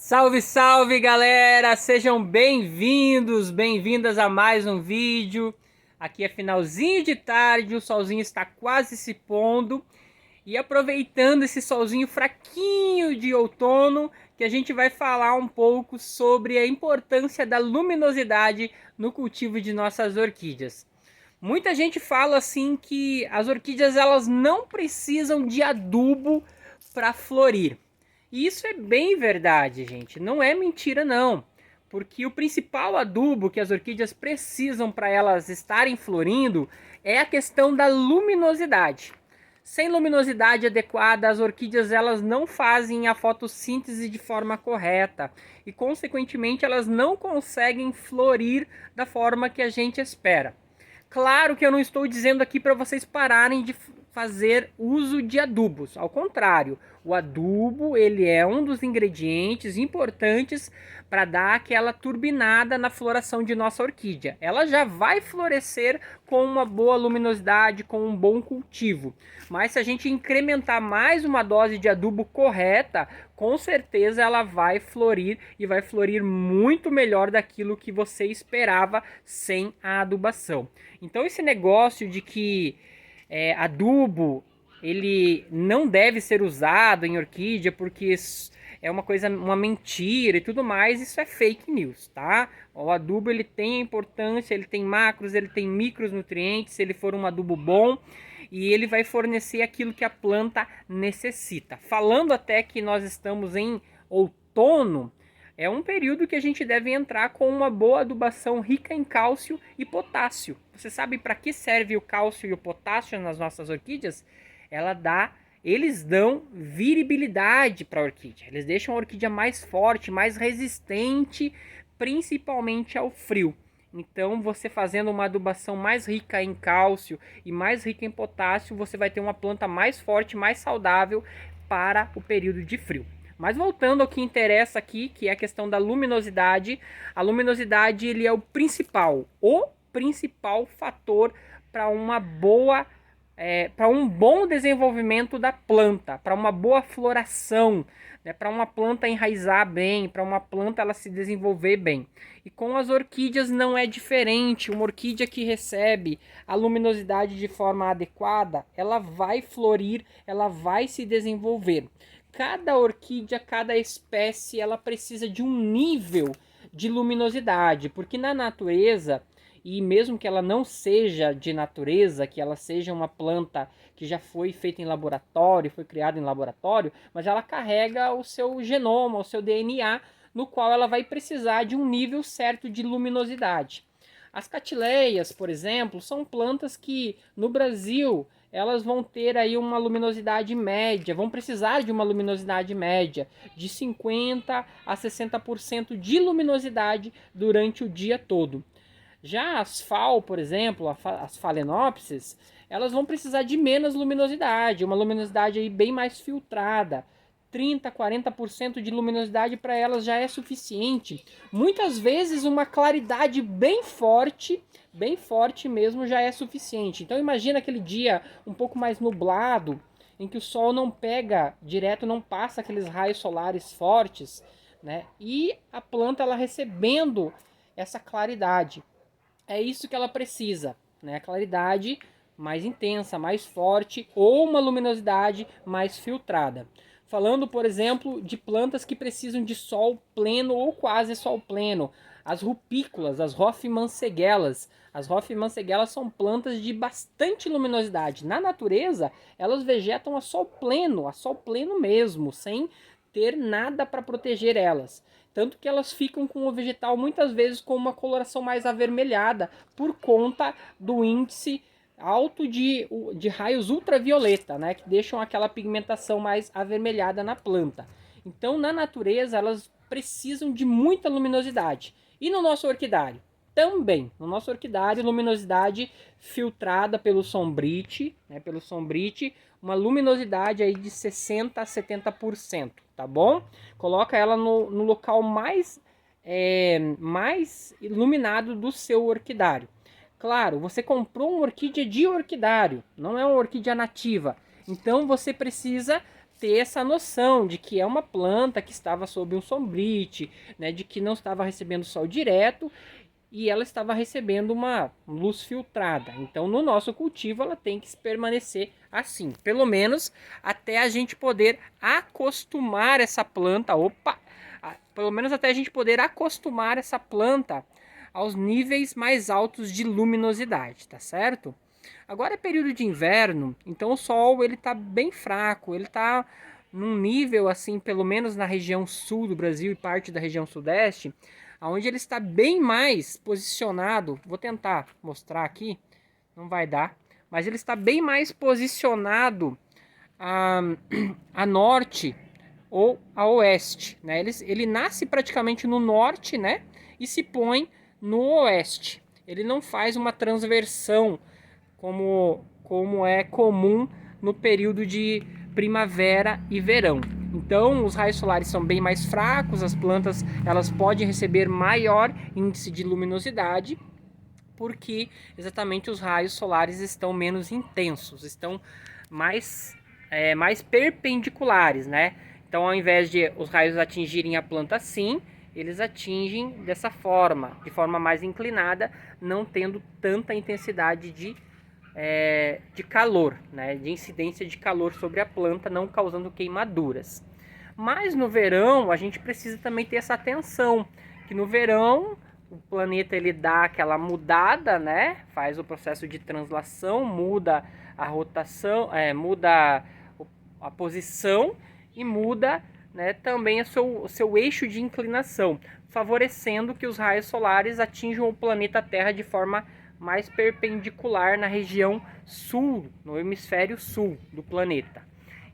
Salve, salve, galera! Sejam bem-vindos, bem-vindas a mais um vídeo. Aqui é finalzinho de tarde, o solzinho está quase se pondo. E aproveitando esse solzinho fraquinho de outono, que a gente vai falar um pouco sobre a importância da luminosidade no cultivo de nossas orquídeas. Muita gente fala assim que as orquídeas elas não precisam de adubo para florir. E isso é bem verdade, gente. Não é mentira, não. Porque o principal adubo que as orquídeas precisam para elas estarem florindo é a questão da luminosidade. Sem luminosidade adequada, as orquídeas elas não fazem a fotossíntese de forma correta e, consequentemente, elas não conseguem florir da forma que a gente espera. Claro que eu não estou dizendo aqui para vocês pararem de fazer uso de adubos. Ao contrário, o adubo ele é um dos ingredientes importantes para dar aquela turbinada na floração de nossa orquídea. Ela já vai florescer com uma boa luminosidade, com um bom cultivo. Mas se a gente incrementar mais uma dose de adubo correta, com certeza ela vai florir e vai florir muito melhor daquilo que você esperava sem a adubação. Então esse negócio de que adubo ele não deve ser usado em orquídea porque é uma coisa, uma mentira e tudo mais, isso é fake news, tá? O adubo ele tem importância, ele tem macros, ele tem micronutrientes, se ele for um adubo bom, e ele vai fornecer aquilo que a planta necessita. Falando até que nós estamos em outono, é um período que a gente deve entrar com uma boa adubação rica em cálcio e potássio. Você sabe para que serve o cálcio e o potássio nas nossas orquídeas? Eles dão viribilidade para a orquídea. Eles deixam a orquídea mais forte, mais resistente, principalmente ao frio. Então, você fazendo uma adubação mais rica em cálcio e mais rica em potássio, você vai ter uma planta mais forte, mais saudável para o período de frio. Mas voltando ao que interessa aqui, que é a questão da luminosidade, a luminosidade ele é o principal fator para uma boa para um bom desenvolvimento da planta, para uma boa floração, né, para uma planta enraizar bem, para uma planta ela se desenvolver bem. E com as orquídeas não é diferente. Uma orquídea que recebe a luminosidade de forma adequada, ela vai florir, ela vai se desenvolver. Cada orquídea, cada espécie, ela precisa de um nível de luminosidade, porque na natureza, e mesmo que ela não seja de natureza, que ela seja uma planta que já foi feita em laboratório, foi criada em laboratório, mas ela carrega o seu genoma, o seu DNA, no qual ela vai precisar de um nível certo de luminosidade. As catileias, por exemplo, são plantas que no Brasil elas vão ter aí uma luminosidade média, vão precisar de uma luminosidade média de 50 a 60% de luminosidade durante o dia todo. Já as FAO, por exemplo, as Phalaenopsis, elas vão precisar de menos luminosidade, uma luminosidade aí bem mais filtrada. 30, 40% de luminosidade para elas já é suficiente. Muitas vezes uma claridade bem forte mesmo já é suficiente. Então imagina aquele dia um pouco mais nublado, em que o sol não pega direto, não passa aqueles raios solares fortes, né? E a planta ela recebendo essa claridade. É isso que ela precisa, né? Claridade mais intensa, mais forte ou uma luminosidade mais filtrada. Falando, por exemplo, de plantas que precisam de sol pleno ou quase sol pleno. As rupícolas, as Rofimanceguelas. As Rofimanceguelas são plantas de bastante luminosidade. Na natureza, elas vegetam a sol pleno mesmo, sem ter nada para proteger elas. Tanto que elas ficam com o vegetal muitas vezes com uma coloração mais avermelhada por conta do índice alto de raios ultravioleta, né, que deixam aquela pigmentação mais avermelhada na planta. Então, na natureza, elas precisam de muita luminosidade. E no nosso orquidário? Também. No nosso orquidário, luminosidade filtrada pelo sombrite, né, uma luminosidade aí de 60 a 70%, tá bom? Coloca ela no local mais iluminado do seu orquidário. Claro, você comprou uma orquídea de orquidário, não é uma orquídea nativa. Então você precisa ter essa noção de que é uma planta que estava sob um sombrite, né, de que não estava recebendo sol direto e ela estava recebendo uma luz filtrada. Então, no nosso cultivo, ela tem que permanecer assim, pelo menos até a gente poder acostumar essa planta, pelo menos até a gente poder acostumar essa planta aos níveis mais altos de luminosidade, tá certo? Agora é período de inverno, então o sol ele tá bem fraco, ele tá num nível assim, pelo menos na região sul do Brasil e parte da região sudeste, onde ele está bem mais posicionado. Vou tentar mostrar aqui, não vai dar, mas ele está bem mais posicionado a, a norte ou a oeste, né? Ele nasce praticamente no norte, né? E se põe no oeste. Ele não faz uma transversão como é comum no período de primavera e verão. Então, os raios solares são bem mais fracos, as plantas elas podem receber maior índice de luminosidade, porque exatamente os raios solares estão menos intensos, estão mais perpendiculares, né? Então, ao invés de os raios atingirem a planta assim, eles atingem dessa forma, de forma mais inclinada, não tendo tanta intensidade de calor, né? De incidência de calor sobre a planta, não causando queimaduras. Mas no verão a gente precisa também ter essa atenção, que no verão o planeta ele dá aquela mudada, né? Faz o processo de translação, muda a rotação, muda a posição e muda, né, também o seu eixo de inclinação, favorecendo que os raios solares atinjam o planeta Terra de forma mais perpendicular na região sul, no hemisfério sul do planeta.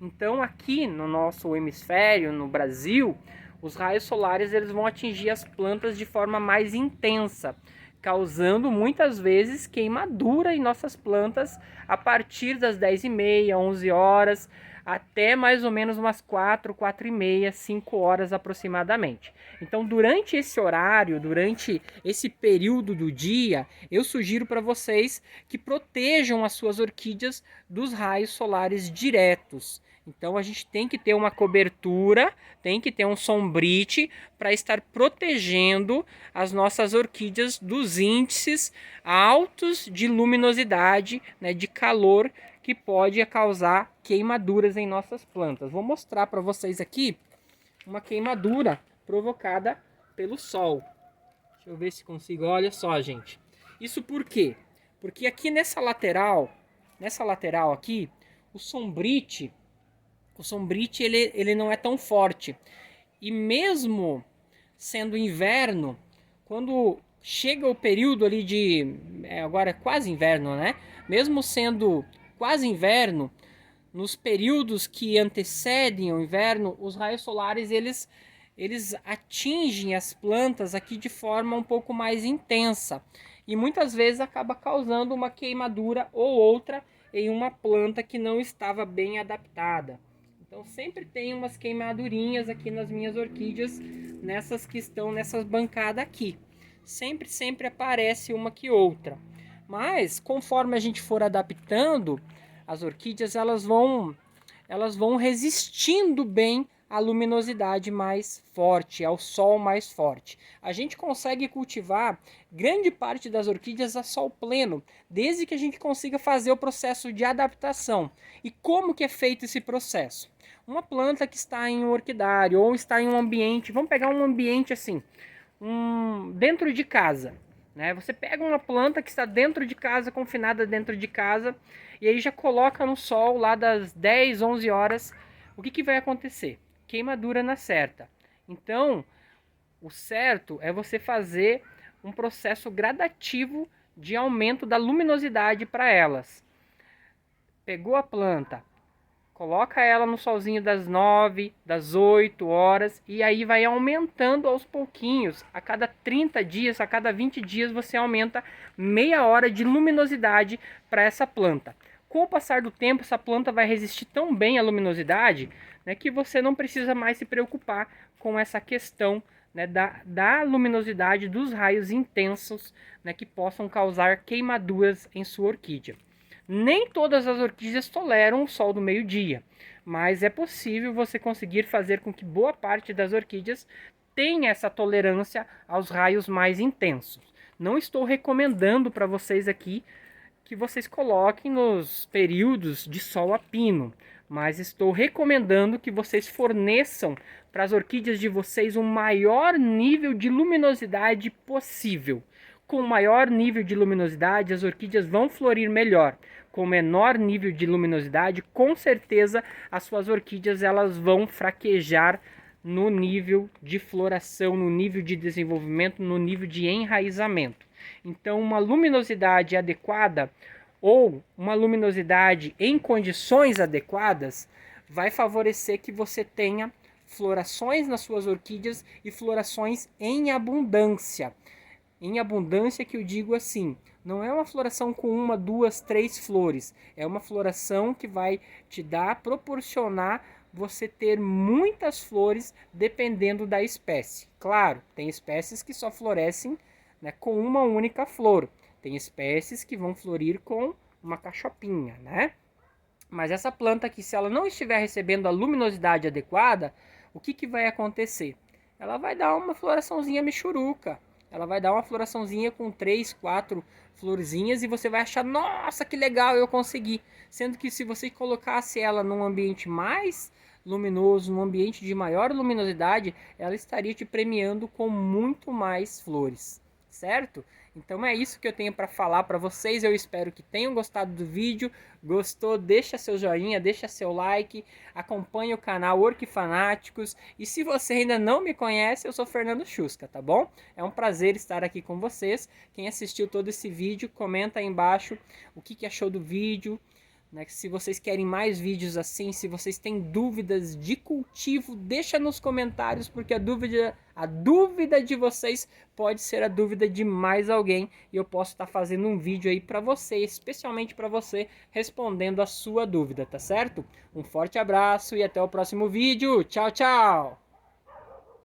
Então aqui no nosso hemisfério, no Brasil, os raios solares eles vão atingir as plantas de forma mais intensa, causando muitas vezes queimadura em nossas plantas a partir das 10h30, 11 horas, até mais ou menos umas 4h30, 5 horas aproximadamente. Então, durante esse horário, durante esse período do dia, eu sugiro para vocês que protejam as suas orquídeas dos raios solares diretos. Então, a gente tem que ter uma cobertura, tem que ter um sombrite para estar protegendo as nossas orquídeas dos índices altos de luminosidade, né, de calor, que pode causar queimaduras em nossas plantas. Vou mostrar para vocês aqui uma queimadura provocada pelo sol. Deixa eu ver se consigo. Olha só, gente. Isso por quê? Porque aqui nessa lateral aqui, o sombrite ele não é tão forte. E mesmo sendo inverno, quando chega o período ali agora é quase inverno, né? Mesmo sendo quase inverno, nos períodos que antecedem o inverno, os raios solares eles atingem as plantas aqui de forma um pouco mais intensa e muitas vezes acaba causando uma queimadura ou outra em uma planta que não estava bem adaptada. Então sempre tem umas queimadurinhas aqui nas minhas orquídeas, nessas que estão nessas bancadas aqui. Sempre aparece uma que outra. Mas conforme a gente for adaptando, as orquídeas elas vão resistindo bem à luminosidade mais forte, ao sol mais forte. A gente consegue cultivar grande parte das orquídeas a sol pleno, desde que a gente consiga fazer o processo de adaptação. E como que é feito esse processo? Uma planta que está em um orquidário ou está em um ambiente, vamos pegar um ambiente assim, dentro de casa, né? Você pega uma planta que está dentro de casa, confinada dentro de casa, e aí já coloca no sol lá das 10, 11 horas. O que vai acontecer? Queimadura na certa. Então, o certo é você fazer um processo gradativo de aumento da luminosidade para elas. Pegou a planta, coloca ela no solzinho das 9, das 8 horas e aí vai aumentando aos pouquinhos. A cada 30 dias, a cada 20 dias você aumenta meia hora de luminosidade para essa planta. Com o passar do tempo, essa planta vai resistir tão bem à luminosidade, né, que você não precisa mais se preocupar com essa questão, né, da luminosidade dos raios intensos, né, que possam causar queimaduras em sua orquídea. Nem todas as orquídeas toleram o sol do meio-dia, mas é possível você conseguir fazer com que boa parte das orquídeas tenha essa tolerância aos raios mais intensos. Não estou recomendando para vocês aqui que vocês coloquem nos períodos de sol a pino, mas estou recomendando que vocês forneçam para as orquídeas de vocês o maior nível de luminosidade possível. Com maior nível de luminosidade, as orquídeas vão florir melhor. Com menor nível de luminosidade, com certeza as suas orquídeas elas vão fraquejar no nível de floração, no nível de desenvolvimento, no nível de enraizamento. Então, uma luminosidade adequada ou uma luminosidade em condições adequadas vai favorecer que você tenha florações nas suas orquídeas e florações em abundância. Em abundância que eu digo assim, não é uma floração com uma, duas, três flores. É uma floração que vai te dar, proporcionar você ter muitas flores dependendo da espécie. Claro, tem espécies que só florescem, né, com uma única flor. Tem espécies que vão florir com uma cachopinha, né? Mas essa planta aqui, se ela não estiver recebendo a luminosidade adequada, o que vai acontecer? Ela vai dar uma floraçãozinha michuruca. Ela vai dar uma floraçãozinha com 3, 4 florzinhas e você vai achar, nossa, que legal, eu consegui. Sendo que se você colocasse ela num ambiente mais luminoso, num ambiente de maior luminosidade, ela estaria te premiando com muito mais flores, certo? Então é isso que eu tenho para falar para vocês. Eu espero que tenham gostado do vídeo. Gostou? Deixa seu joinha, deixa seu like, acompanhe o canal Orquifanáticos. E se você ainda não me conhece, eu sou Fernando Chusca, tá bom? É um prazer estar aqui com vocês. Quem assistiu todo esse vídeo, comenta aí embaixo o que achou do vídeo. Né? Se vocês querem mais vídeos assim, se vocês têm dúvidas de cultivo, deixa nos comentários, porque a dúvida de vocês pode ser a dúvida de mais alguém, e eu posso estar fazendo um vídeo aí para você, especialmente para você, respondendo a sua dúvida, tá certo? Um forte abraço e até o próximo vídeo. Tchau, tchau!